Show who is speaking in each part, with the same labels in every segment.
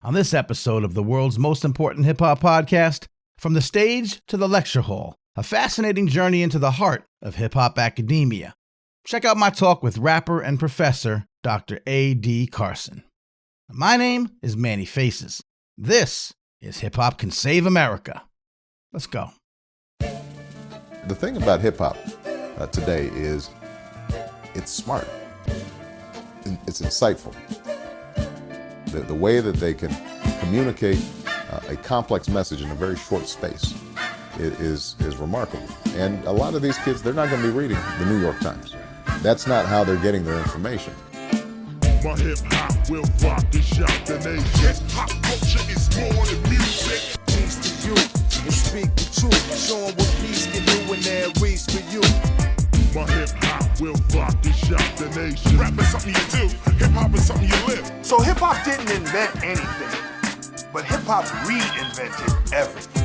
Speaker 1: On this episode of the world's most important hip-hop podcast, from the stage to the lecture hall, a fascinating journey into the heart of hip-hop academia. Check out my talk with rapper and professor, Dr. A.D. Carson. My name is Manny Faces. This is Hip-Hop Can Save America. Let's go.
Speaker 2: The thing about hip-hop today is it's smart. It's insightful. The way that they can communicate a complex message in a very short space is remarkable. And a lot of these kids, they're not going to be reading the New York Times. That's not how they're getting their information.
Speaker 3: My hip-hop will rock and shock the nation. Hip-hop culture is more than music.
Speaker 4: Peace to you, and speak the truth. Show 'em what peace can do when there reach for you.
Speaker 3: My hip-hop will rock and shock the nation. Rap is something you do, hip-hop is something you live.
Speaker 5: So hip-hop didn't invent anything, but hip-hop reinvented everything.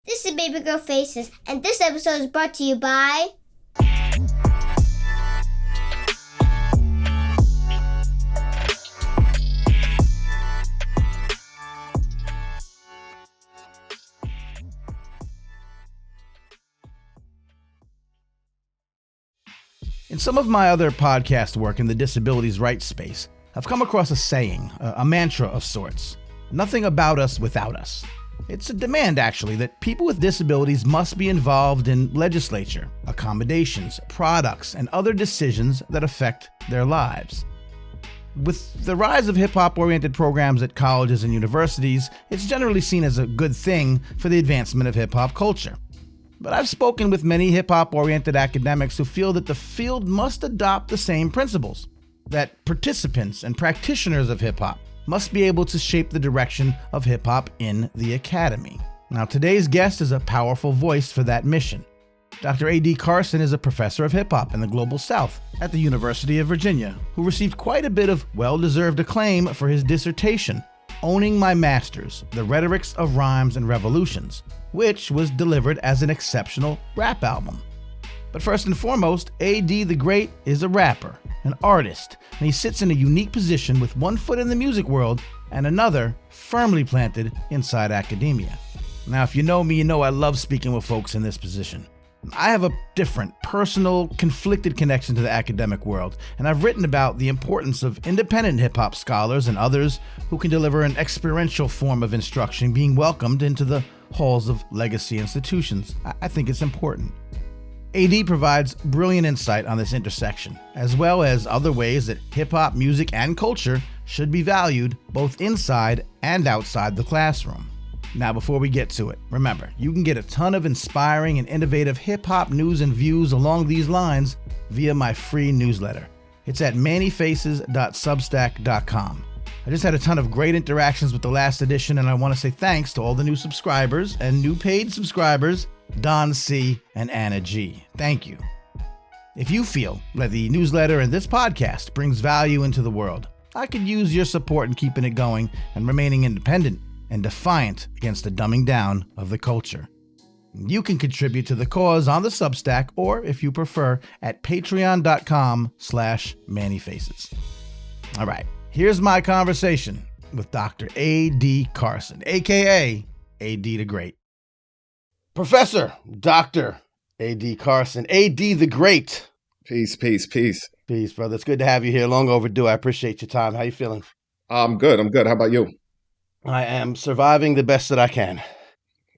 Speaker 6: This is Baby Girl Faces, and this episode is brought to you by...
Speaker 1: In some of my other podcast work in the disabilities rights space, I've come across a saying, a mantra of sorts. Nothing about us without us. It's a demand, actually, that people with disabilities must be involved in legislature, accommodations, products, and other decisions that affect their lives. With the rise of hip-hop-oriented programs at colleges and universities, it's generally seen as a good thing for the advancement of hip-hop culture. But I've spoken with many hip-hop-oriented academics who feel that the field must adopt the same principles, that participants and practitioners of hip-hop must be able to shape the direction of hip-hop in the academy. Now, today's guest is a powerful voice for that mission. Dr. A.D. Carson is a professor of hip-hop in the Global South at the University of Virginia, who received quite a bit of well-deserved acclaim for his dissertation, Owning My Masters, The Rhetorics of Rhymes Revolutions, which was delivered as an exceptional rap album. But first and foremost, Aydeethegreat is a rapper, an artist, and he sits in a unique position with one foot in the music world and another firmly planted inside academia. Now, if you know me, you know I love speaking with folks in this position. I have a different, personal, conflicted connection to the academic world, and I've written about the importance of independent hip-hop scholars and others who can deliver an experiential form of instruction being welcomed into the halls of legacy institutions. I think it's important. AD provides brilliant insight on this intersection, as well as other ways that hip-hop music and culture should be valued both inside and outside the classroom. Now, before we get to it, remember, you can get a ton of inspiring and innovative hip-hop news and views along these lines via my free newsletter. It's at mannyfaces.substack.com. I just had a ton of great interactions with the last edition, and I want to say thanks to all the new subscribers and new paid subscribers, Don C. and Anna G. Thank you. If you feel that the newsletter and this podcast brings value into the world, I could use your support in keeping it going and remaining independent and defiant against the dumbing down of the culture. You can contribute to the cause on the Substack, or if you prefer, at patreon.com/mannyfaces. All right, here's my conversation with Dr. A.D. Carson, aka Aydeethegreat. Professor Dr. A.D. Carson, Aydeethegreat.
Speaker 7: Peace, peace, peace.
Speaker 1: Peace, brother. It's good to have you here. Long overdue. I appreciate your time. How you feeling?
Speaker 7: I'm good. How about you?
Speaker 1: I am surviving the best that I can.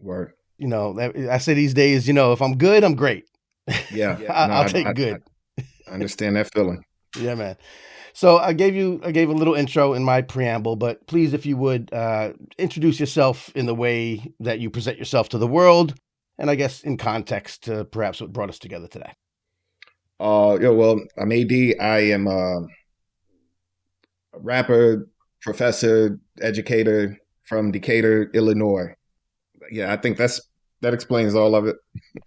Speaker 7: Word.
Speaker 1: You know, I say these days, if I'm good, I'm great.
Speaker 7: Yeah.
Speaker 1: I'll take good.
Speaker 7: I understand that feeling.
Speaker 1: Yeah, man. So I gave a little intro in my preamble, but please, if you would, introduce yourself in the way that you present yourself to the world, and I guess in context to perhaps what brought us together today.
Speaker 7: Well, I'm AD. I am a rapper, professor, educator from Decatur, Illinois. Yeah, I think that explains all of it.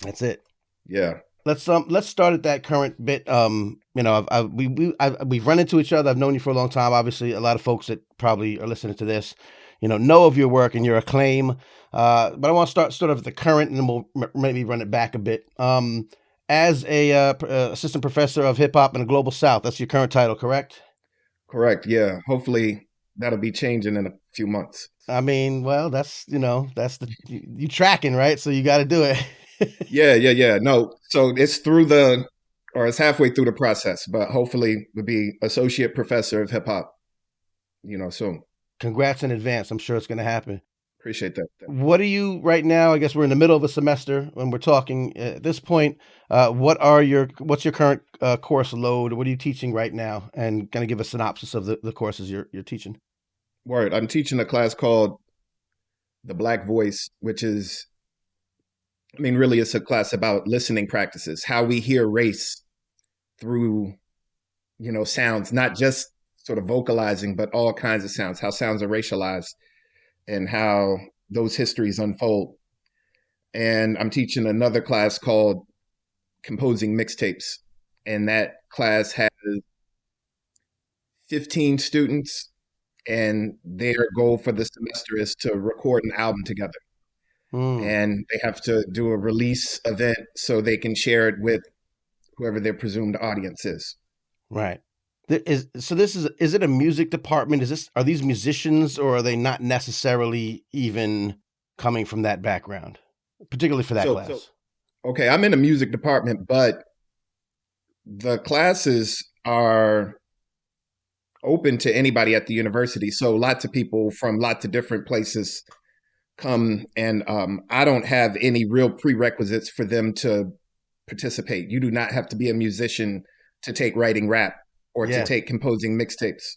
Speaker 1: That's it.
Speaker 7: Yeah.
Speaker 1: Let's start at that current bit. We've run into each other. I've known you for a long time. Obviously, a lot of folks that probably are listening to this, know of your work and your acclaim. But I want to start sort of at the current, and then we'll maybe run it back a bit. As a assistant professor of hip hop in the Global South, that's your current title, correct?
Speaker 7: Correct. Yeah. Hopefully that'll be changing in a few months.
Speaker 1: I mean, well, that's you tracking, right? So you got to do it.
Speaker 7: Yeah. No. So it's it's halfway through the process, but hopefully we'll be associate professor of hip hop, soon.
Speaker 1: Congrats in advance. I'm sure it's going to happen.
Speaker 7: Appreciate that.
Speaker 1: What are you right now? I guess we're in the middle of a semester when we're talking at this point. What's your current course load? What are you teaching right now? And kind of give a synopsis of the courses you're teaching.
Speaker 7: Word. I'm teaching a class called The Black Voice, which is, really it's a class about listening practices, how we hear race through, sounds, not just sort of vocalizing, but all kinds of sounds, how sounds are racialized and how those histories unfold. And I'm teaching another class called Composing Mixtapes. And that class has 15 students, and their goal for the semester is to record an album together. And they have to do a release event so they can share it with whoever their presumed audience is.
Speaker 1: Right. Is it a music department? Are these musicians, or are they not necessarily even coming from that background, particularly for that class?
Speaker 7: Okay, I'm in the music department, but the classes are open to anybody at the university. So lots of people from lots of different places come, and I don't have any real prerequisites for them to participate. You do not have to be a musician to take writing rap or to take composing mixtapes.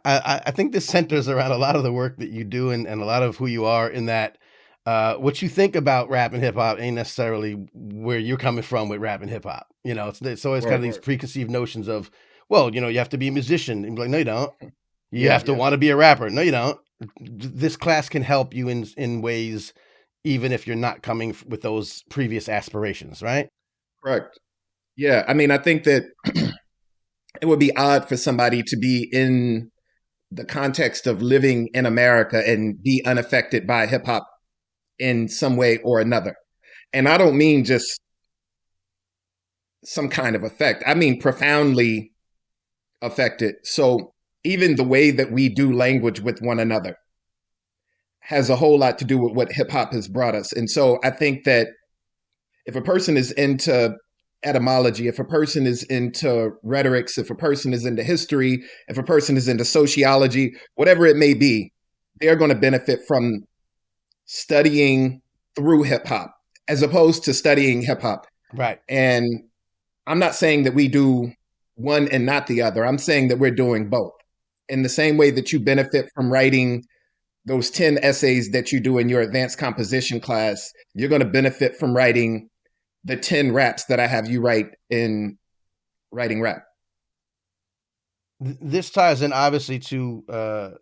Speaker 1: I think this centers around a lot of the work that you do and a lot of who you are, in that what you think about rap and hip hop ain't necessarily where you're coming from with rap and hip hop. It's always kind of these preconceived notions of, well, you have to be a musician. And be like, no, you don't. You have to want to be a rapper. No, you don't. This class can help you in ways, even if you're not coming with those previous aspirations, right?
Speaker 7: Correct. Yeah. I think that it would be odd for somebody to be in the context of living in America and be unaffected by hip hop in some way or another. And I don't mean just some kind of effect. I mean profoundly affected. So even the way that we do language with one another has a whole lot to do with what hip hop has brought us. And so I think that if a person is into etymology, if a person is into rhetorics, if a person is into history, if a person is into sociology, whatever it may be, they're going to benefit from studying through hip hop as opposed to studying hip hop.
Speaker 1: Right.
Speaker 7: And I'm not saying that we do one and not the other. I'm saying that we're doing both. In the same way that you benefit from writing those 10 essays that you do in your advanced composition class, you're going to benefit from writing the 10 raps that I have you write in writing rap.
Speaker 1: This ties in obviously to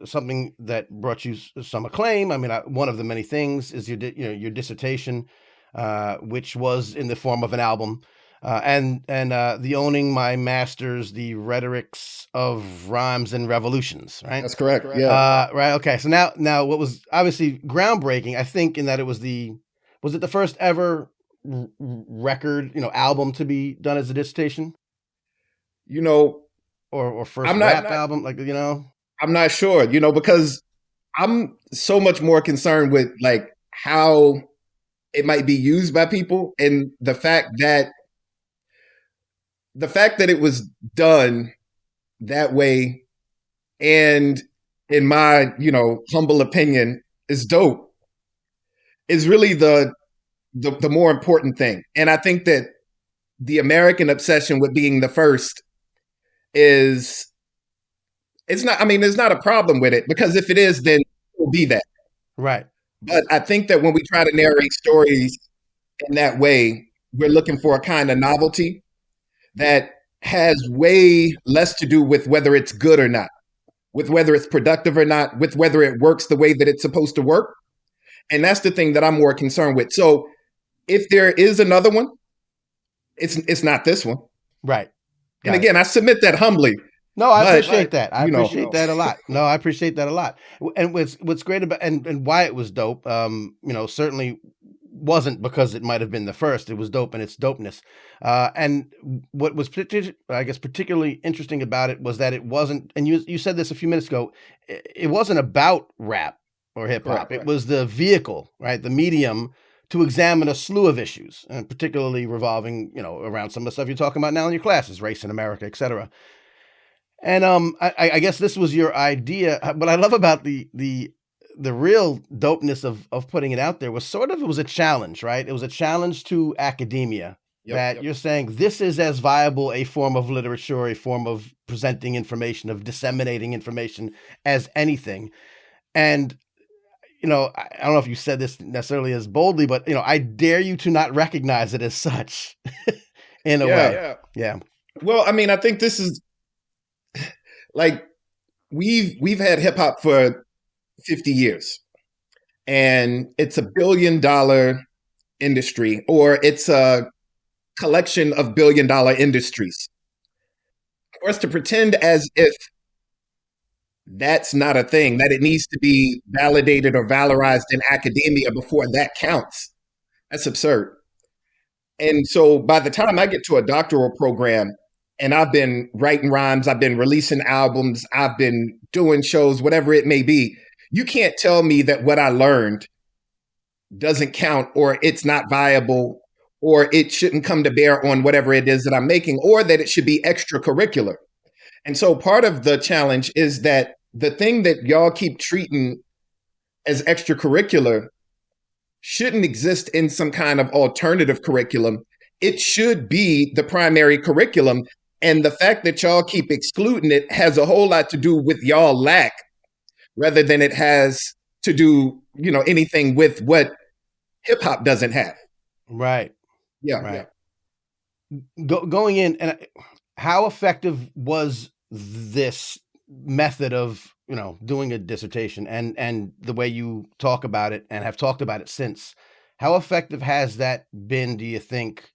Speaker 1: something that brought you some acclaim. One of the many things is your dissertation, which was in the form of an album. And the Owning My Masters, the Rhetorics of Rhymes and Revolutions, right?
Speaker 7: That's correct. Yeah.
Speaker 1: Right. Okay. So now what was obviously groundbreaking, I think, in that it was it the first ever record, album to be done as a dissertation? Or first rap album,
Speaker 7: I'm not sure, because I'm so much more concerned with like how it might be used by people, and the fact that it was done that way, and in my, humble opinion, is dope, is really the more important thing. And I think that the American obsession with being the first there's not a problem with it, because if it is, then it will be that.
Speaker 1: Right.
Speaker 7: But I think that when we try to narrate stories in that way, we're looking for a kind of novelty that has way less to do with whether it's good or not, with whether it's productive or not, with whether it works the way that it's supposed to work. And that's the thing that I'm more concerned with. So if there is another one, it's not this one.
Speaker 1: Right.
Speaker 7: And again, I submit that humbly.
Speaker 1: No, I appreciate that. I appreciate that a lot. No, I appreciate that a lot. And what's great about and why it was dope, certainly wasn't because it might have been the first. It was dope in its dopeness. And what was particularly interesting about it was that it wasn't, and you said this a few minutes ago, it wasn't about rap or hip hop. It was the vehicle, right? The medium to examine a slew of issues, and particularly revolving, around some of the stuff you're talking about now in your classes, race in America, et cetera. And I guess this was your idea. What I love about the real dopeness of putting it out there was it was a challenge, right? It was a challenge to academia that you're saying this is as viable a form of literature, a form of presenting information, of disseminating information as anything. And I don't know if you said this necessarily as boldly, but I dare you to not recognize it as such in a way. Yeah.
Speaker 7: Well, I mean, I think this is like we've had hip hop for 50 years, and it's $1 billion industry, or it's a collection of $1 billion industries. For us to pretend as if that's not a thing, that it needs to be validated or valorized in academia before that counts, that's absurd. And so by the time I get to a doctoral program and I've been writing rhymes, I've been releasing albums, I've been doing shows, whatever it may be, you can't tell me that what I learned doesn't count, or it's not viable, or it shouldn't come to bear on whatever it is that I'm making, or that it should be extracurricular. And so part of the challenge is that the thing that y'all keep treating as extracurricular shouldn't exist in some kind of alternative curriculum. It should be the primary curriculum. And the fact that y'all keep excluding it has a whole lot to do with y'all lack, rather than it has to do, anything with what hip hop doesn't have.
Speaker 1: Right.
Speaker 7: Yeah.
Speaker 1: Right. Going in, and how effective was this method of, doing a dissertation and the way you talk about it and have talked about it since? How effective has that been, do you think,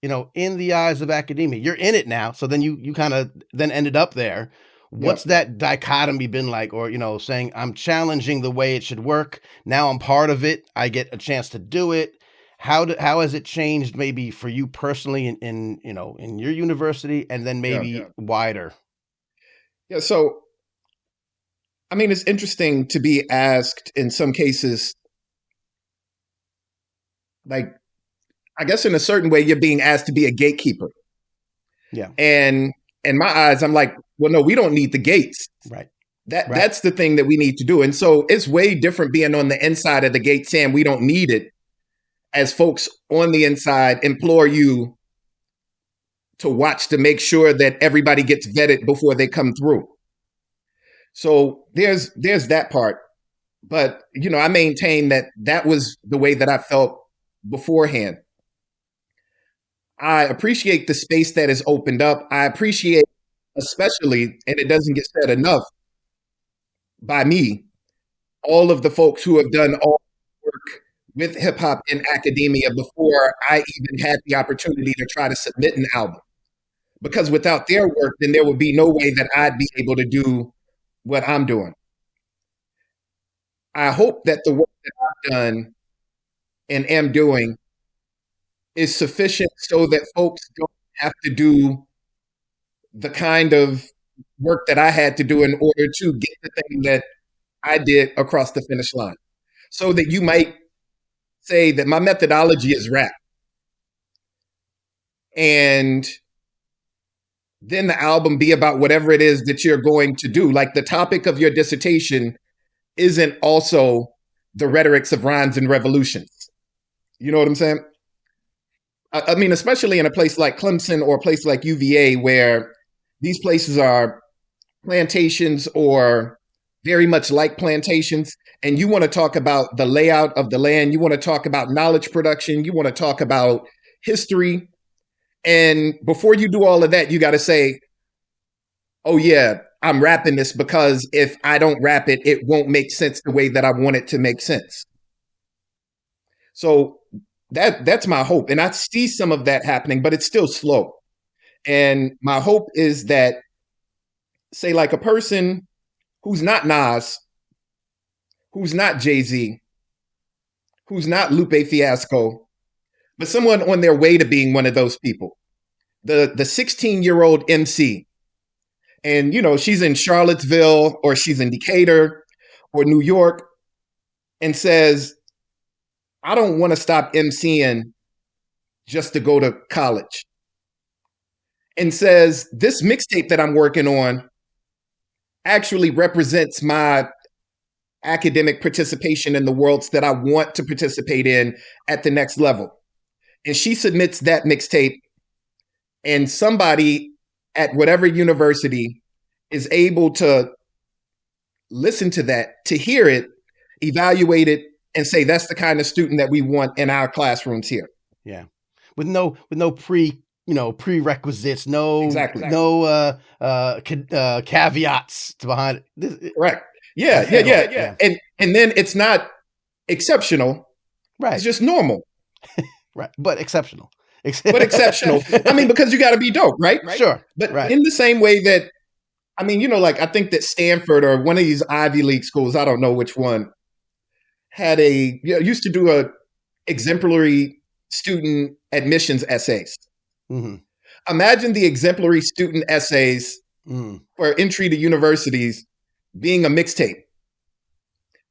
Speaker 1: in the eyes of academia? You're in it now, so then you kind of then ended up there. What's that dichotomy been like? Or, saying I'm challenging the way it should work. Now I'm part of it. I get a chance to do it. How has it changed maybe for you personally in your university, and then maybe wider?
Speaker 7: Yeah. So, I mean, it's interesting to be asked in some cases, like, I guess in a certain way, you're being asked to be a gatekeeper.
Speaker 1: Yeah.
Speaker 7: And in my eyes, I'm like, well, no, we don't need the gates.
Speaker 1: Right.
Speaker 7: That's the thing that we need to do. And so it's way different being on the inside of the gate saying we don't need it, as folks on the inside implore you to watch to make sure that everybody gets vetted before they come through. So there's that part. But, I maintain that was the way that I felt beforehand. I appreciate the space that is opened up. I appreciate, especially, and it doesn't get said enough by me, all of the folks who have done all the work with hip hop in academia before I even had the opportunity to try to submit an album. Because without their work, then there would be no way that I'd be able to do what I'm doing. I hope that the work that I've done and am doing is sufficient so that folks don't have to do the kind of work that I had to do in order to get the thing that I did across the finish line. So that you might say that my methodology is rap. And then the album be about whatever it is that you're going to do. Like the topic of your dissertation isn't also the rhetorics of rhymes and revolutions. You know what I'm saying? I mean, especially in a place like Clemson or a place like UVA, where these places are plantations or very much like plantations, and you want to talk about the layout of the land, you want to talk about knowledge production, you want to talk about history. And before you do all of that, you got to say, oh yeah, I'm rapping this because if I don't rap it, it won't make sense the way that I want it to make sense. So that's my hope. And I see some of that happening, but it's still slow. And my hope is that, say, like a person who's not Nas, who's not Jay-Z, who's not Lupe Fiasco, but someone on their way to being one of those people. The 16-year-old MC. And, she's in Charlottesville or she's in Decatur or New York and says, I don't want to stop MCing just to go to college. And says, this mixtape that I'm working on actually represents my academic participation in the worlds that I want to participate in at the next level. And she submits that mixtape, and somebody at whatever university is able to listen to that, to hear it, evaluate it, and say, that's the kind of student that we want in our classrooms here.
Speaker 1: Yeah. With no prerequisites,
Speaker 7: Exactly.
Speaker 1: caveats behind it.
Speaker 7: Right. Yeah. And then it's not exceptional.
Speaker 1: Right.
Speaker 7: It's just normal.
Speaker 1: Right. But exceptional.
Speaker 7: Exceptional. I mean, because you got to be dope, right?
Speaker 1: Sure.
Speaker 7: But
Speaker 1: right.
Speaker 7: in the same way that, I mean, I think that Stanford or one of these Ivy League schools, I don't know which one, had used to do a exemplary student admissions essays.
Speaker 1: Mm-hmm.
Speaker 7: Imagine the exemplary student essays for entry to universities being a mixtape.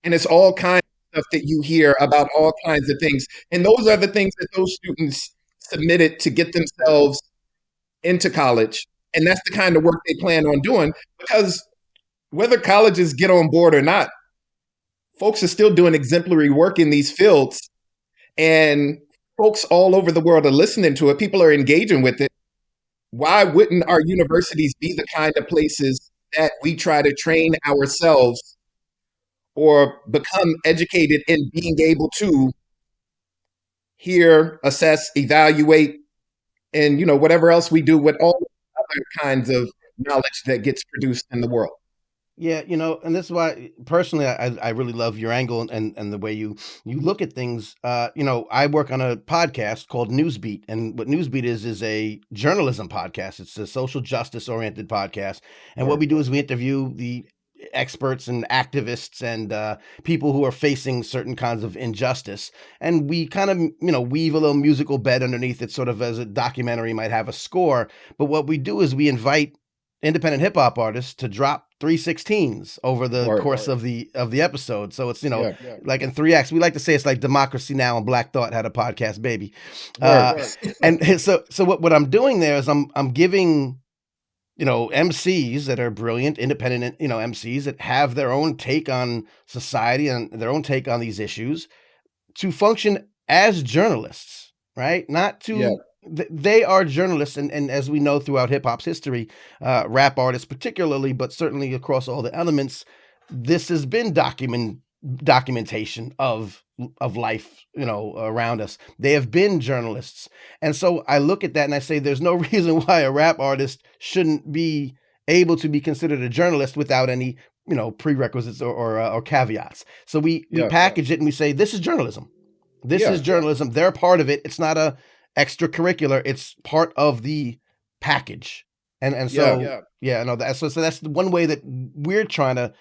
Speaker 7: And it's all kinds of stuff that you hear about all kinds of things. And those are the things that those students submitted to get themselves into college. And that's the kind of work they plan on doing, because whether colleges get on board or not, folks are still doing exemplary work in these fields. And folks all over the world are listening to it. People are engaging with it. Why wouldn't our universities be the kind of places that we try to train ourselves or become educated in being able to hear, assess, evaluate, and whatever else we do with all other kinds of knowledge that gets produced in the world?
Speaker 1: Yeah, and this is why personally I really love your angle and the way you look at things. I work on a podcast called Newsbeat, and what Newsbeat is a journalism podcast. It's a social justice oriented podcast, and what we do is we interview the experts and activists and people who are facing certain kinds of injustice, and we kind of weave a little musical bed underneath it, sort of as a documentary might have a score. But what we do is we invite independent hip hop artists to drop 3/16s over the course of the episode. So it's like in 3 acts. We like to say it's like Democracy Now! And Black Thought had a podcast, baby. And so what I'm doing there is I'm giving MCs that are brilliant, independent MCs that have their own take on society and their own take on these issues to function as journalists, right? Not to they are journalists, and as we know throughout hip hop's history, rap artists particularly, but certainly across all the elements, this has been documentation of life, around us. They have been journalists, and so I look at that and I say, there's no reason why a rap artist shouldn't be able to be considered a journalist without any prerequisites or caveats. So we package it and we say, this is journalism. This is journalism. They're part of it. It's not a extracurricular, it's part of the package. And so that's one way that we're trying to,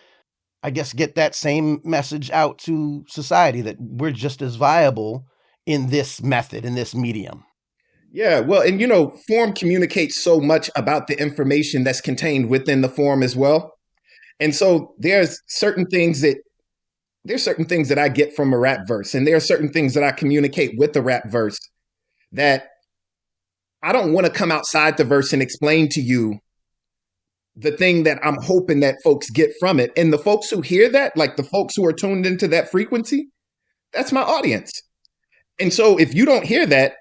Speaker 1: I guess, get that same message out to society, that we're just as viable in this method, in this medium.
Speaker 7: Yeah, well, and form communicates so much about the information that's contained within the form as well. And so there's certain things that I get from a rap verse, and there are certain things that I communicate with the rap verse that I don't want to come outside the verse and explain to you the thing that I'm hoping that folks get from it. And the folks who hear that, like the folks who are tuned into that frequency, that's my audience. And so if you don't hear that,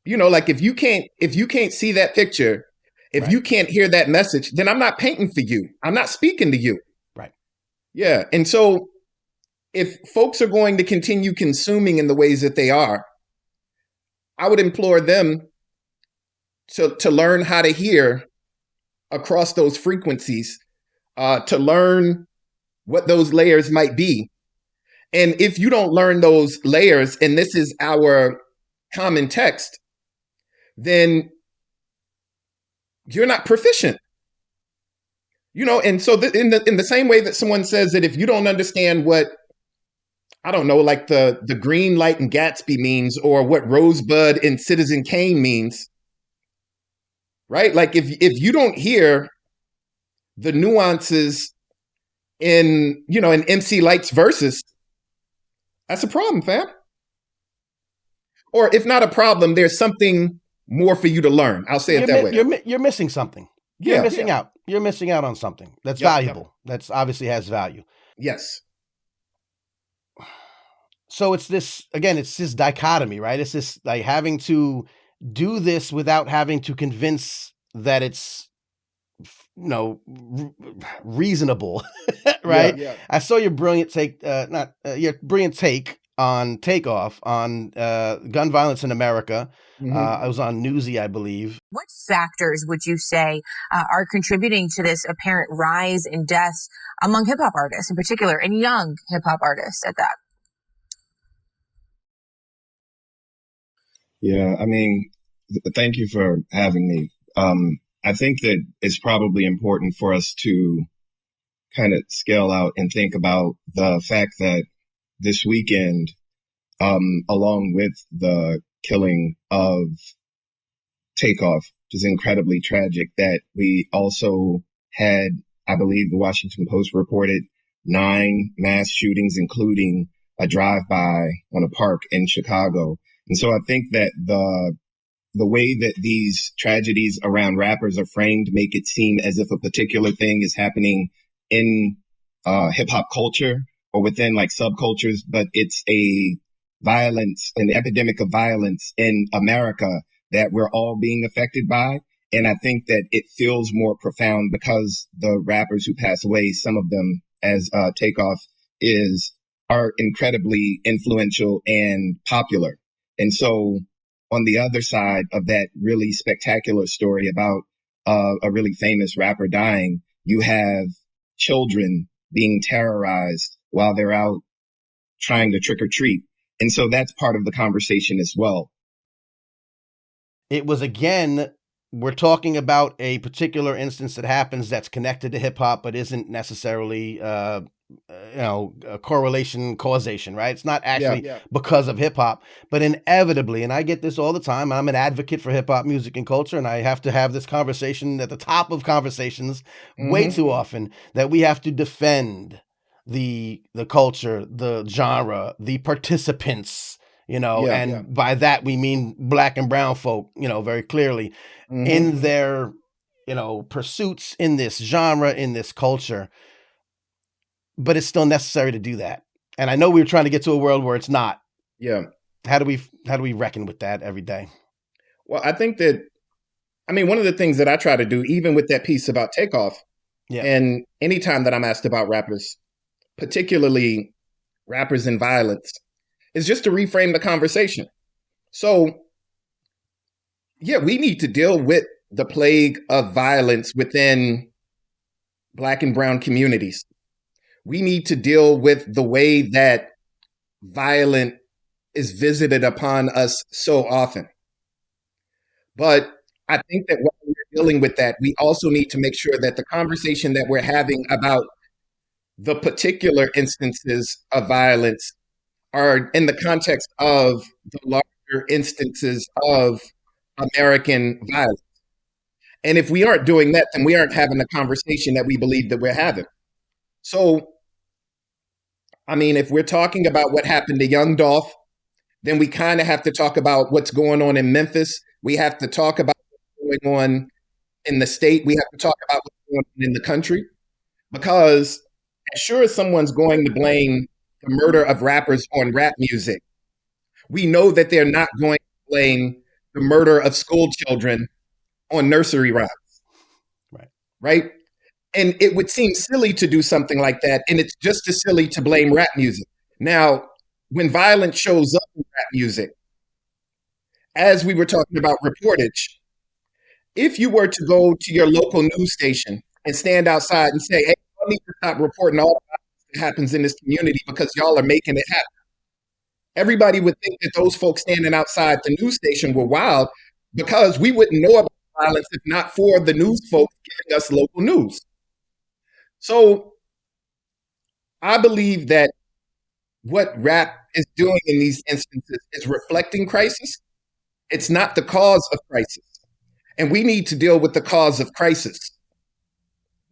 Speaker 7: like if you can't see that picture, if you can't hear that message, then I'm not painting for you. I'm not speaking to you.
Speaker 1: Right.
Speaker 7: Yeah. And so if folks are going to continue consuming in the ways that they are, I would implore them to learn how to hear across those frequencies, to learn what those layers might be. And if you don't learn those layers, and this is our common text, then you're not proficient. And so in the same way that someone says that if you don't understand what I don't know, like the green light in Gatsby means, or what Rosebud in Citizen Kane means, right? Like if you don't hear the nuances in, you know, in MC Light's verses, that's a problem, fam. Or if not a problem, there's something more for you to learn. I'll say it that way.
Speaker 1: You're missing something. You're missing out. You're missing out on something that's valuable. That's obviously has value.
Speaker 7: Yes.
Speaker 1: So it's this dichotomy, right? It's this like having to do this without having to convince that it's, you know, reasonable, right?
Speaker 7: Yeah.
Speaker 1: I saw your brilliant take, your brilliant take on Takeoff on gun violence in America. I was on Newsy, I believe.
Speaker 8: What factors would you say are contributing to this apparent rise in deaths among hip hop artists in particular, and young hip hop artists at that?
Speaker 9: Yeah, I mean, thank you for having me. I think that it's probably important for us to kind of scale out and think about the fact that this weekend, along with the killing of Takeoff, which is incredibly tragic, that we also had, I believe the Washington Post reported 9 mass shootings, including a drive-by on a park in Chicago. And so I think that the way that these tragedies around rappers are framed make it seem as if a particular thing is happening in hip hop culture or within like subcultures, but it's an epidemic of violence in America that we're all being affected by. And I think that it feels more profound because the rappers who pass away, some of them, as Takeoff are incredibly influential and popular. And so on the other side of that really spectacular story about a really famous rapper dying, you have children being terrorized while they're out trying to trick or treat. And so that's part of the conversation as well.
Speaker 1: It was, again, we're talking about a particular instance that happens that's connected to hip hop, but isn't necessarily, a correlation, causation, right? It's not actually because of hip hop, but inevitably, and I get this all the time. I'm an advocate for hip hop music and culture, and I have to have this conversation at the top of conversations way too often, that we have to defend the culture, the genre, the participants, and by that we mean Black and brown folk, very clearly in their, pursuits in this genre, in this culture. But it's still necessary to do that. And I know we were trying to get to a world where it's not.
Speaker 7: Yeah.
Speaker 1: How do we reckon with that every day?
Speaker 7: Well, I think that, one of the things that I try to do, even with that piece about Takeoff, and anytime that I'm asked about rappers, particularly rappers in violence, is just to reframe the conversation. So, we need to deal with the plague of violence within Black and brown communities. We need to deal with the way that violence is visited upon us so often. But I think that while we're dealing with that, we also need to make sure that the conversation that we're having about the particular instances of violence are in the context of the larger instances of American violence. And if we aren't doing that, then we aren't having the conversation that we believe that we're having. So, if we're talking about what happened to Young Dolph, then we kind of have to talk about what's going on in Memphis. We have to talk about what's going on in the state. We have to talk about what's going on in the country. Because as sure as someone's going to blame the murder of rappers on rap music, we know that they're not going to blame the murder of school children on nursery rhymes. Right? And it would seem silly to do something like that. And it's just as silly to blame rap music. Now, when violence shows up in rap music, as we were talking about reportage, if you were to go to your local news station and stand outside and say, hey, y'all need to stop reporting all the violence that happens in this community because y'all are making it happen, everybody would think that those folks standing outside the news station were wild, because we wouldn't know about violence if not for the news folks giving us local news. So I believe that what rap is doing in these instances is reflecting crisis. It's not the cause of crisis. And we need to deal with the cause of crisis,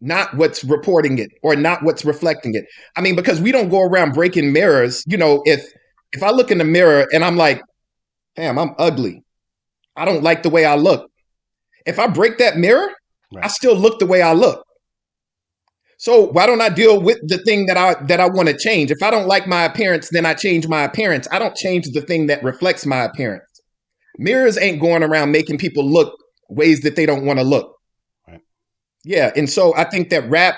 Speaker 7: not what's reporting it or not what's reflecting it. I mean, because we don't go around breaking mirrors. You know, if I look in the mirror and I'm like, damn, I'm ugly, I don't like the way I look. If I break that mirror, right, I still look the way I look. So why don't I deal with the thing that I want to change? If I don't like my appearance, then I change my appearance. I don't change the thing that reflects my appearance. Mirrors ain't going around making people look ways that they don't want to look. Right. Yeah. And so I think that rap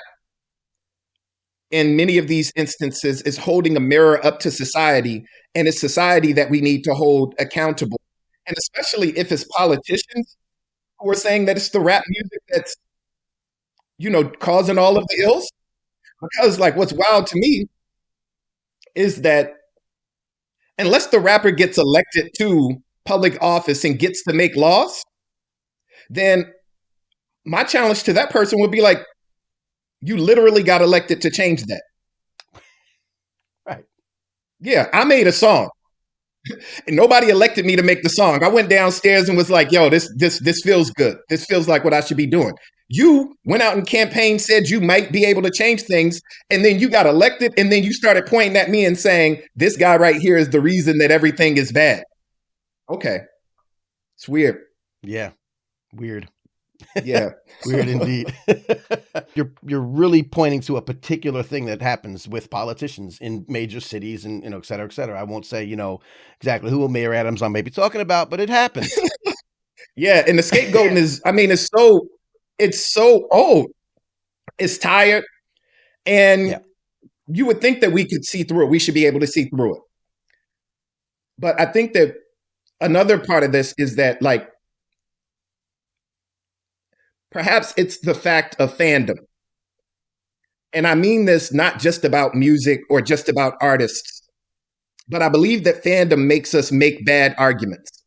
Speaker 7: in many of these instances is holding a mirror up to society, and it's society that we need to hold accountable. And especially if it's politicians who are saying that it's the rap music that's, you know, causing all of the ills. Because like what's wild to me is that unless the rapper gets elected to public office and gets to make laws, then my challenge to that person would be like, you literally got elected to change that. Right. Yeah, I made a song. And nobody elected me to make the song. I went downstairs and was like, yo, this feels good. This feels like what I should be doing. You went out and campaigned, said you might be able to change things, and then you got elected, and then you started pointing at me and saying, this guy right here is the reason that everything is bad. Okay. It's weird.
Speaker 1: Yeah. Weird.
Speaker 7: Yeah.
Speaker 1: Weird indeed. You're really pointing to a particular thing that happens with politicians in major cities and, you know, et cetera, et cetera. I won't say, you know, exactly who Mayor Adams I may be talking about, but it happens.
Speaker 7: Yeah. And the scapegoating is, I mean, it's so old. It's tired. And you would think that we could see through it. We should be able to see through it. But I think that another part of this is that, like, perhaps it's the fact of fandom. And I mean this not just about music or just about artists, but I believe that fandom makes us make bad arguments.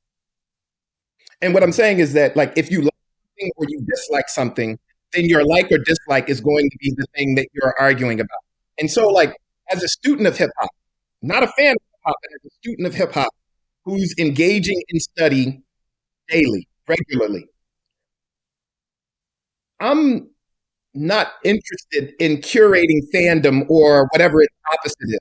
Speaker 7: And what I'm saying is that, like, if you like something or you dislike something, then your like or dislike is going to be the thing that you're arguing about. And so, like, as a student of hip hop, not a fan of hip hop, but as a student of hip hop who's engaging in study daily, regularly, I'm not interested in curating fandom or whatever its opposite is.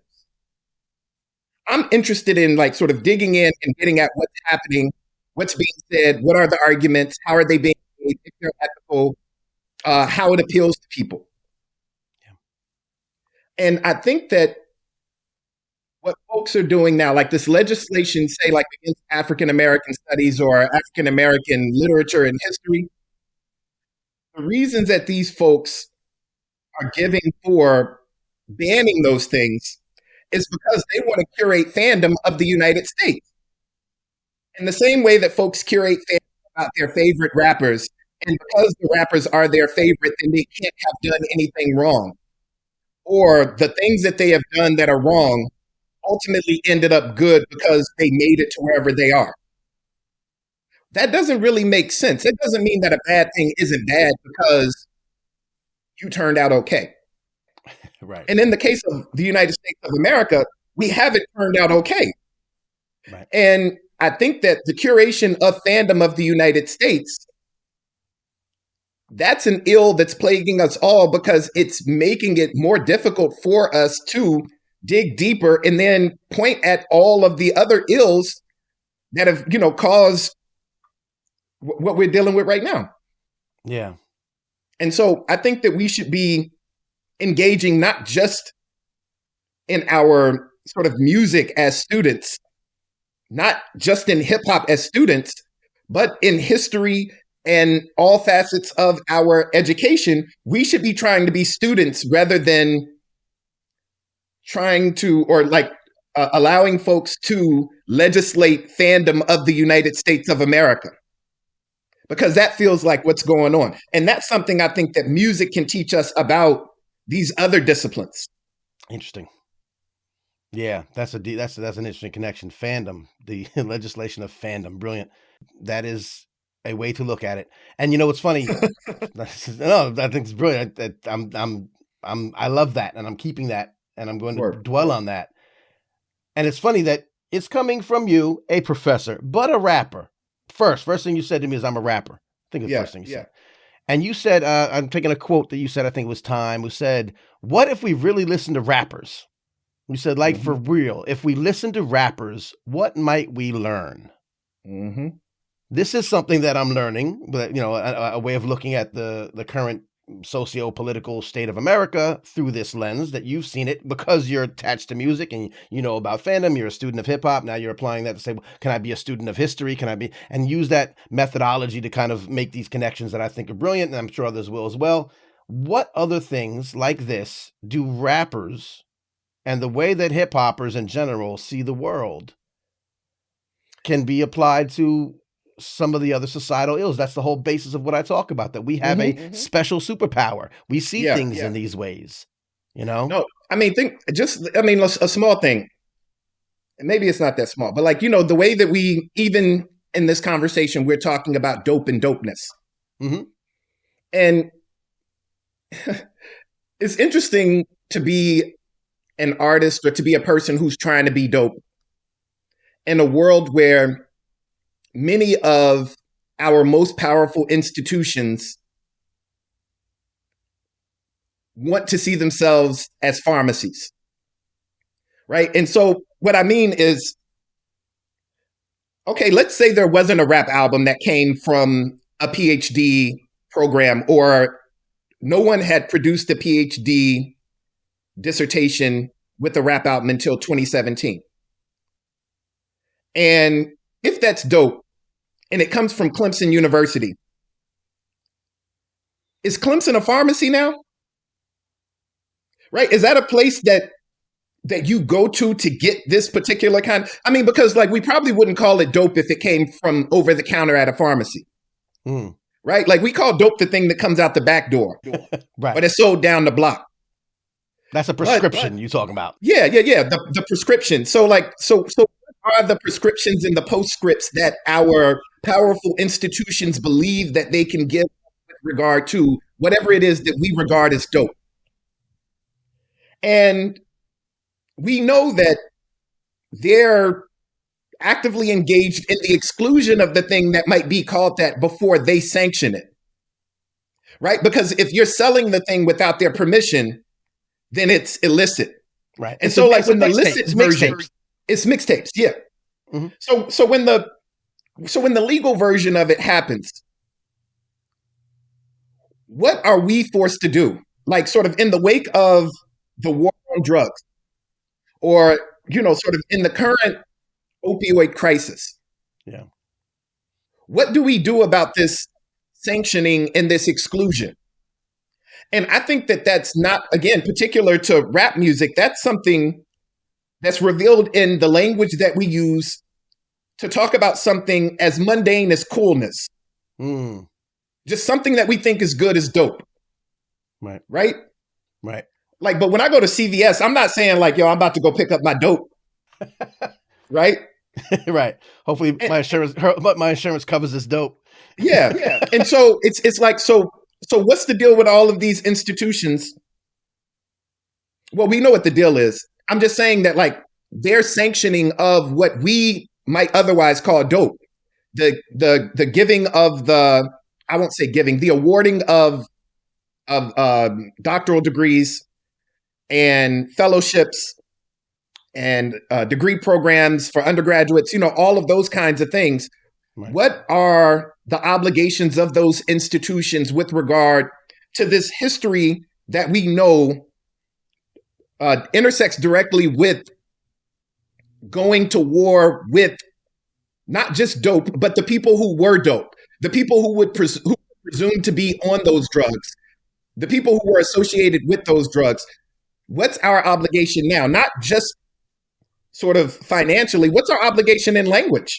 Speaker 7: I'm interested in, like, sort of digging in and getting at what's happening, what's being said, what are the arguments, how are they being made, if they're ethical, how it appeals to people. Yeah. And I think that what folks are doing now, like this legislation, say, like against African American studies or African American literature and history, the reasons that these folks are giving for banning those things is because they want to curate fandom of the United States. In the same way that folks curate fandom about their favorite rappers, and because the rappers are their favorite, then they can't have done anything wrong. Or the things that they have done that are wrong ultimately ended up good because they made it to wherever they are. That doesn't really make sense. It doesn't mean that a bad thing isn't bad because you turned out okay.
Speaker 1: Right.
Speaker 7: And in the case of the United States of America, we haven't turned out okay. Right. And I think that the curation of fandom of the United States, that's an ill that's plaguing us all because it's making it more difficult for us to dig deeper and then point at all of the other ills that have, you know, caused what we're dealing with right now.
Speaker 1: Yeah.
Speaker 7: And so I think that we should be engaging not just in our sort of music as students, not just in hip hop as students, but in history and all facets of our education. We should be trying to be students rather than trying to, or like allowing folks to legislate fandom of the United States of America. Because that feels like what's going on. And that's something I think that music can teach us about these other disciplines.
Speaker 1: Interesting. Yeah, that's an interesting connection. Fandom, the legislation of fandom. Brilliant. That is a way to look at it. And you know what's funny? No, I think it's brilliant. I love that, and I'm keeping that, and I'm going to dwell on that. And it's funny that it's coming from you, a professor, but a rapper. First thing you said to me is I'm a rapper. I think it's the first thing you said. And you said, I'm taking a quote that you said, I think it was Time, who said, what if we really listen to rappers? You said, like, for real, if we listen to rappers, what might we learn?
Speaker 7: Mm-hmm.
Speaker 1: This is something that I'm learning, but, a way of looking at the current socio-political state of America through this lens, that you've seen it because you're attached to music and you know about fandom. You're a student of hip hop. Now you're applying that to say, well, can I be a student of history? And use that methodology to kind of make these connections that I think are brilliant. And I'm sure others will as well. What other things like this do rappers and the way that hip hoppers in general see the world can be applied to some of the other societal ills? That's the whole basis of what I talk about, that we have a special superpower. We see things in these ways,
Speaker 7: No, I mean, a small thing. And maybe it's not that small, but the way that we, even in this conversation, we're talking about dope and dopeness.
Speaker 1: Mm-hmm.
Speaker 7: And it's interesting to be an artist or to be a person who's trying to be dope in a world where many of our most powerful institutions want to see themselves as pharmacies, right? And so what I mean is, okay, let's say there wasn't a rap album that came from a PhD program, or no one had produced a PhD dissertation with a rap album until 2017. And if that's dope, and it comes from Clemson University, is Clemson a pharmacy now? Right? Is that a place that you go to get this particular kind? I mean, because we probably wouldn't call it dope if it came from over the counter at a pharmacy. Right? We call dope the thing that comes out the back door.
Speaker 1: Right.
Speaker 7: But it's sold down the block.
Speaker 1: That's a prescription you're talking about.
Speaker 7: Yeah. The prescription. So what are the prescriptions and the postscripts that our powerful institutions believe that they can give with regard to whatever it is that we regard as dope? And we know that they're actively engaged in the exclusion of the thing that might be called that before they sanction it, right? Because if you're selling the thing without their permission, then it's illicit.
Speaker 1: Right.
Speaker 7: And so when the illicit version, it's mixtapes. Yeah.
Speaker 1: Mm-hmm.
Speaker 7: So when the legal version of it happens, what are we forced to do? Sort of in the wake of the war on drugs, or, sort of in the current opioid crisis.
Speaker 1: Yeah.
Speaker 7: What do we do about this sanctioning and this exclusion? And I think that that's not, again, particular to rap music. That's something that's revealed in the language that we use to talk about something as mundane as coolness. Just something that we think is good is dope.
Speaker 1: Right.
Speaker 7: Right?
Speaker 1: Right.
Speaker 7: But when I go to CVS, I'm not saying yo, I'm about to go pick up my dope. Right?
Speaker 1: Right. Hopefully my insurance covers this dope.
Speaker 7: Yeah. And so it's so what's the deal with all of these institutions? Well, we know what the deal is. I'm just saying that their sanctioning of what we might otherwise call dope, the giving of the awarding of doctoral degrees and fellowships and degree programs for undergraduates, all of those kinds of things. Right. What are the obligations of those institutions with regard to this history that we know intersects directly with going to war with not just dope, but the people who were dope, the people who would presume to be on those drugs, the people who were associated with those drugs? What's our obligation now? Not just sort of financially, what's our obligation in language?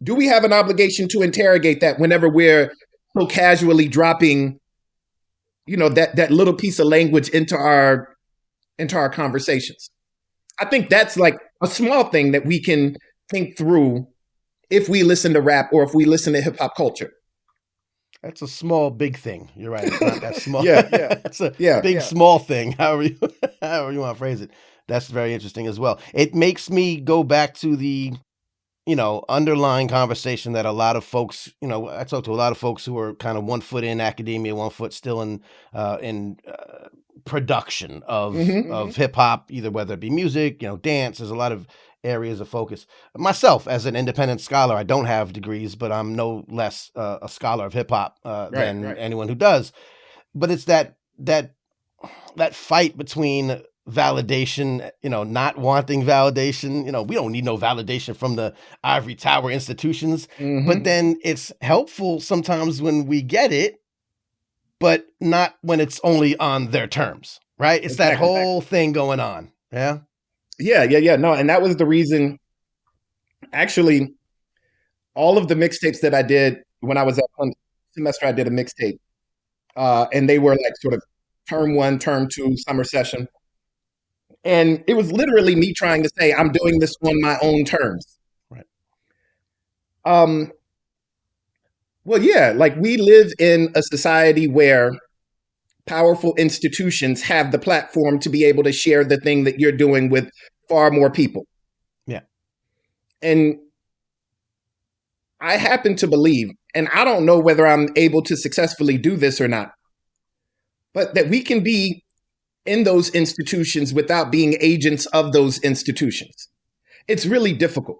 Speaker 7: Do we have an obligation to interrogate that whenever we're so casually dropping, that little piece of language into our conversations? I think that's a small thing that we can think through if we listen to rap or if we listen to hip hop culture.
Speaker 1: That's a small, big thing. You're right. It's not that small.
Speaker 7: Yeah.
Speaker 1: That's a big, small thing. However you want to phrase it.
Speaker 10: That's very interesting as well. It makes me go back to the, underlying conversation that a lot of folks, I talk to a lot of folks who are kind of 1 foot in academia, 1 foot still in production of hip hop, either whether it be music, dance. There's a lot of areas of focus. Myself, as an independent scholar, I don't have degrees, but I'm no less a scholar of hip hop than anyone who does. But it's that fight between validation, not wanting validation. We don't need no validation from the ivory tower institutions, but then it's helpful sometimes when we get it, but not when it's only on their terms, right? It's that whole thing going on. Yeah.
Speaker 7: Yeah. No, and that was the reason, actually, all of the mixtapes that I did when I was at one semester, I did a mixtape. And they were like sort of term 1, term 2, summer session. And it was literally me trying to say, I'm doing this on my own terms.
Speaker 10: Right.
Speaker 7: Well, yeah, like we live in a society where powerful institutions have the platform to be able to share the thing that you're doing with far more people.
Speaker 10: Yeah.
Speaker 7: And I happen to believe, and I don't know whether I'm able to successfully do this or not, but that we can be in those institutions without being agents of those institutions. It's really difficult.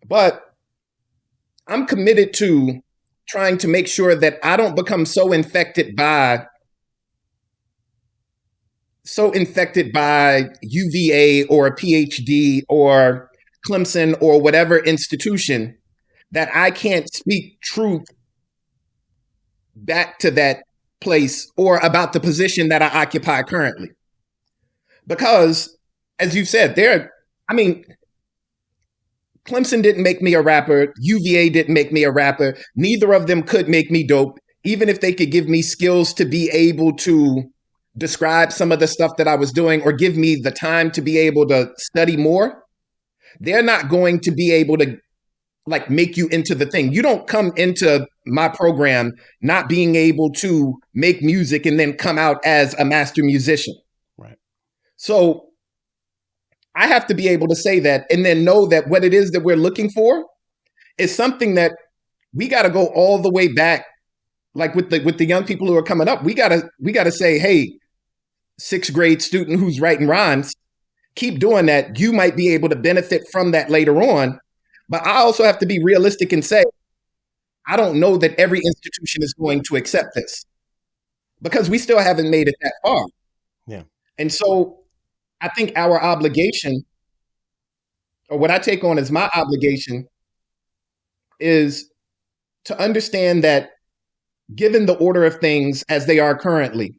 Speaker 7: But I'm committed to trying to make sure that I don't become so infected by UVA or a PhD or Clemson or whatever institution that I can't speak truth back to that place or about the position that I occupy currently. Because, as you said, Clemson didn't make me a rapper. UVA didn't make me a rapper. Neither of them could make me dope, even if they could give me skills to be able to describe some of the stuff that I was doing or give me the time to be able to study more. They're not going to be able to make you into the thing. You don't come into my program not being able to make music and then come out as a master musician.
Speaker 10: Right.
Speaker 7: So I have to be able to say that and then know that what it is that we're looking for is something that we got to go all the way back. Like with the young people who are coming up, we got to say, hey, 6th grade student who's writing rhymes, keep doing that. You might be able to benefit from that later on. But I also have to be realistic and say, I don't know that every institution is going to accept this because we still haven't made it that far.
Speaker 10: Yeah.
Speaker 7: And so I think our obligation, or what I take on as my obligation, is to understand that given the order of things as they are currently,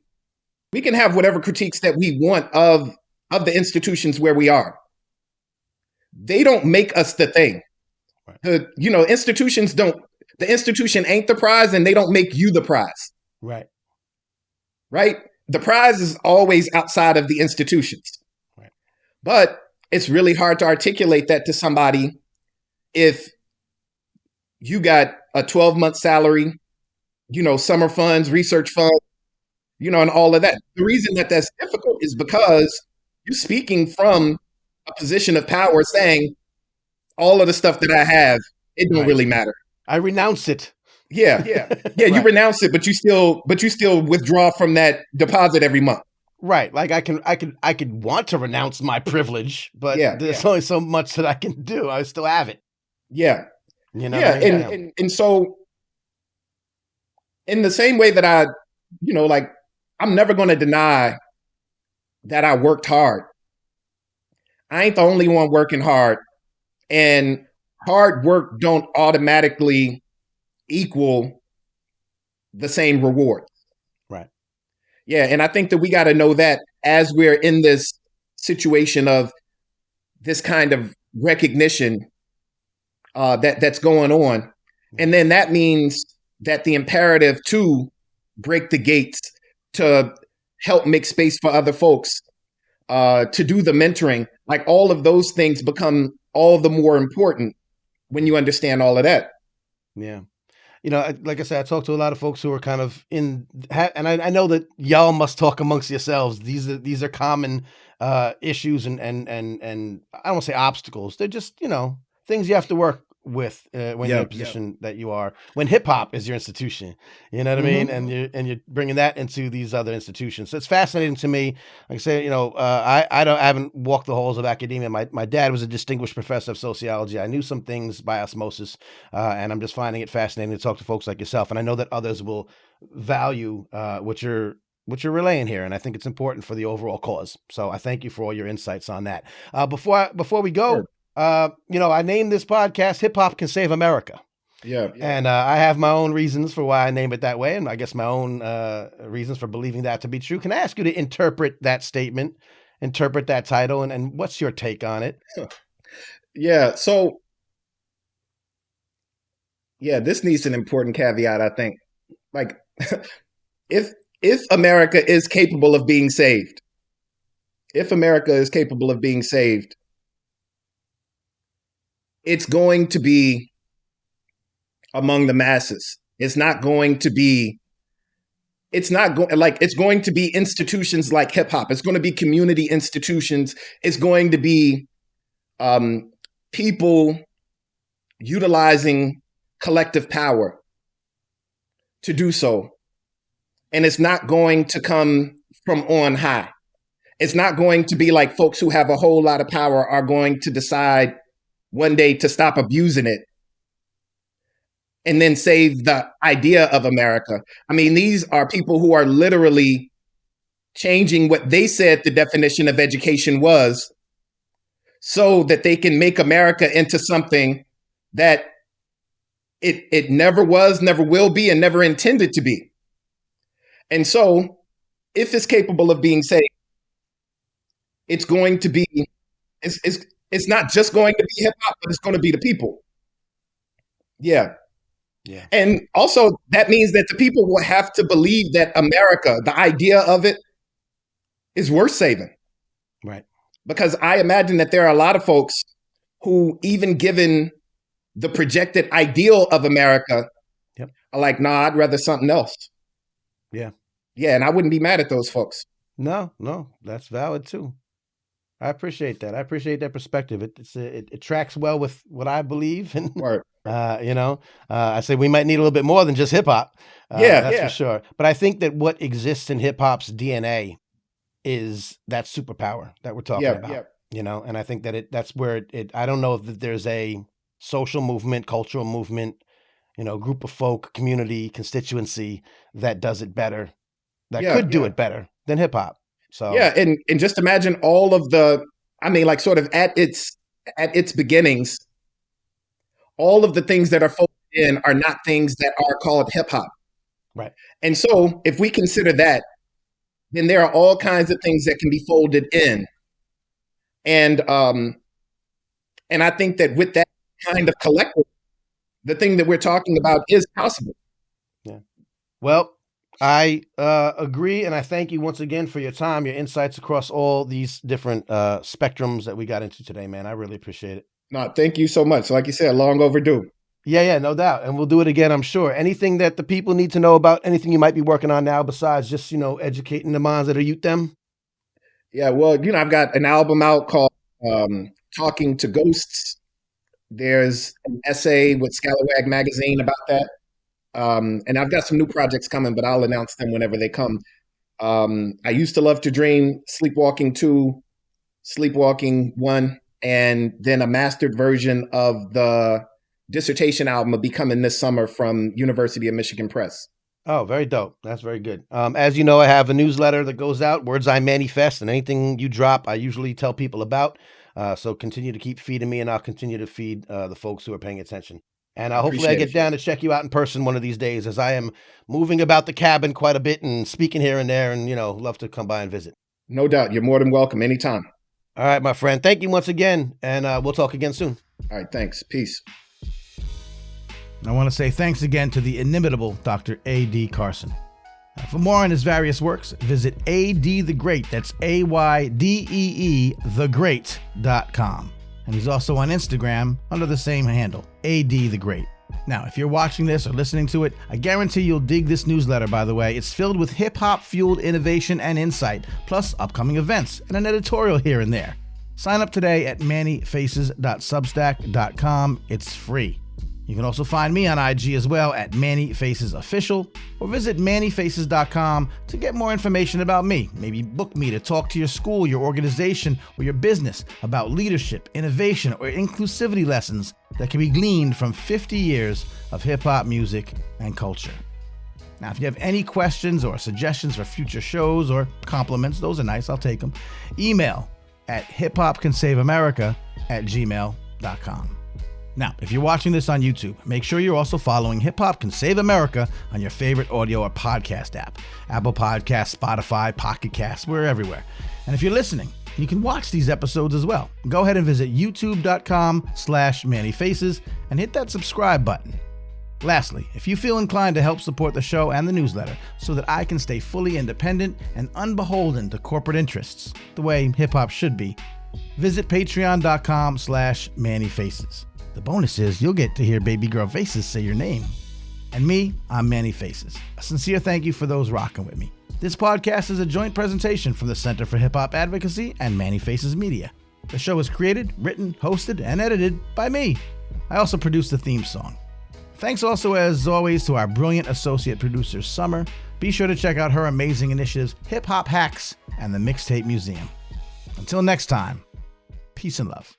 Speaker 7: we can have whatever critiques that we want of the institutions where we are. They don't make us the thing. Right. Institutions don't, the institution ain't the prize and they don't make you the prize.
Speaker 10: Right.
Speaker 7: Right? The prize is always outside of the institutions.
Speaker 10: Right.
Speaker 7: But it's really hard to articulate that to somebody if you got a 12-month salary, summer funds, research funds, and all of that. The reason that that's difficult is because you're speaking from a position of power saying all of the stuff that I have, it don't really matter.
Speaker 10: I renounce it.
Speaker 7: Yeah. Right. You renounce it, but you still withdraw from that deposit every month.
Speaker 10: Right. Like I could want to renounce my privilege, but there's only so much that I can do. I still have it.
Speaker 7: Yeah.
Speaker 10: Yeah.
Speaker 7: And so in the same way that I'm never going to deny that I worked hard. I ain't the only one working hard, and hard work don't automatically equal the same reward.
Speaker 10: Right.
Speaker 7: Yeah. And I think that we got to know that as we're in this situation of this kind of recognition that's going on. And then that means that the imperative to break the gates, to help make space for other folks, to do the mentoring, like all of those things become all the more important when you understand all of that.
Speaker 10: Yeah. like I said, I talk to a lot of folks who are kind of and I know that y'all must talk amongst yourselves. These are common issues and I don't want to say obstacles. They're just, things you have to work with when you're in a position that you are, when hip hop is your institution, you know what I mean? And you're bringing that into these other institutions. So it's fascinating to me. Like I say, I haven't walked the halls of academia. My dad was a distinguished professor of sociology. I knew some things by osmosis, and I'm just finding it fascinating to talk to folks like yourself. And I know that others will value what you're relaying here, and I think it's important for the overall cause. So I thank you for all your insights on that. Before we go.
Speaker 7: Sure.
Speaker 10: I named this podcast Hip Hop Can Save America.
Speaker 7: Yeah.
Speaker 10: And I have my own reasons for why I name it that way. And I guess my own reasons for believing that to be true. Can I ask you to interpret that statement, interpret that title, and what's your take on it?
Speaker 7: Yeah. So, this needs an important caveat, I think. Like, if America is capable of being saved, it's going to be among the masses. It's going to be institutions like hip hop. It's going to be community institutions. It's going to be people utilizing collective power to do so. And it's not going to come from on high. It's not going to be like folks who have a whole lot of power are going to decide one day to stop abusing it and then save the idea of America. I mean, these are people who are literally changing what they said the definition of education was so that they can make America into something that it never was, never will be, and never intended to be. And so if it's capable of being saved, it's going to be, it's not just going to be hip hop, but it's going to be the people. Yeah.
Speaker 10: Yeah.
Speaker 7: And also that means that the people will have to believe that America, the idea of it, is worth saving.
Speaker 10: Right.
Speaker 7: Because I imagine that there are a lot of folks who, even given the projected ideal of America, are like, nah, I'd rather something else.
Speaker 10: Yeah.
Speaker 7: Yeah. And I wouldn't be mad at those folks.
Speaker 10: No, that's valid too. I appreciate that. I appreciate that perspective. It tracks well with what I believe. And, I say we might need a little bit more than just hip hop. That's for sure. But I think that what exists in hip hop's DNA is that superpower that we're talking about, and I think that that's where I don't know if there's a social movement, cultural movement, group of folk, community, constituency that does it better, that could do it better than hip hop. So
Speaker 7: and just imagine all of sort of at its beginnings, all of the things that are folded in are not things that are called hip hop.
Speaker 10: Right.
Speaker 7: And so if we consider that, then there are all kinds of things that can be folded in. And I think that with that kind of collective, the thing that we're talking about is possible.
Speaker 10: Yeah. Well, I agree, and I thank you once again for your time, your insights across all these different spectrums that we got into today, man. I really appreciate it.
Speaker 7: No, thank you so much. Like you said, long overdue.
Speaker 10: Yeah, no doubt. And we'll do it again, I'm sure. Anything that the people need to know about, anything you might be working on now besides just, educating the minds of the youth them?
Speaker 7: Yeah, well, I've got an album out called Talking to Ghosts. There's an essay with Scalawag Magazine about that. And I've got some new projects coming, but I'll announce them whenever they come. I used to love to dream, Sleepwalking 2, Sleepwalking 1, and then a mastered version of the dissertation album will be coming this summer from University of Michigan Press.
Speaker 10: Oh, very dope. That's very good. As you know, I have a newsletter that goes out, Words I Manifest, and anything you drop, I usually tell people about. So continue to keep feeding me, and I'll continue to feed the folks who are paying attention. And hopefully I get down to check you out in person one of these days, as I am moving about the cabin quite a bit and speaking here and there, and, love to come by and visit.
Speaker 7: No doubt. You're more than welcome anytime.
Speaker 10: All right, my friend. Thank you once again, and we'll talk again soon.
Speaker 7: All right. Thanks. Peace.
Speaker 1: I want to say thanks again to the inimitable Dr. A.D. Carson. For more on his various works, visit Aydeethegreat. That's AYDEE thegreat.com. And he's also on Instagram under the same handle, Aydeethegreat. Now, if you're watching this or listening to it, I guarantee you'll dig this newsletter, by the way. It's filled with hip-hop fueled innovation and insight, plus upcoming events and an editorial here and there. Sign up today at mannyfaces.substack.com. It's free. You can also find me on IG as well at Manny Faces Official, or visit mannyfaces.com to get more information about me. Maybe book me to talk to your school, your organization, or your business about leadership, innovation, or inclusivity lessons that can be gleaned from 50 years of hip-hop music and culture. Now, if you have any questions or suggestions for future shows or compliments, those are nice, I'll take them. Email at hiphopcansaveamerica@gmail.com. Now, if you're watching this on YouTube, make sure you're also following Hip Hop Can Save America on your favorite audio or podcast app. Apple Podcasts, Spotify, Pocket Casts, we're everywhere. And if you're listening, you can watch these episodes as well. Go ahead and visit youtube.com/mannyfaces and hit that subscribe button. Lastly, if you feel inclined to help support the show and the newsletter so that I can stay fully independent and unbeholden to corporate interests, the way hip-hop should be, visit patreon.com/mannyfaces. The bonus is you'll get to hear Baby Girl Faces say your name. And me, I'm Manny Faces. A sincere thank you for those rocking with me. This podcast is a joint presentation from the Center for Hip-Hop Advocacy and Manny Faces Media. The show is created, written, hosted, and edited by me. I also produce the theme song. Thanks also, as always, to our brilliant associate producer, Summer. Be sure to check out her amazing initiatives, Hip Hop Hacks and the Mixtape Museum. Until next time, peace and love.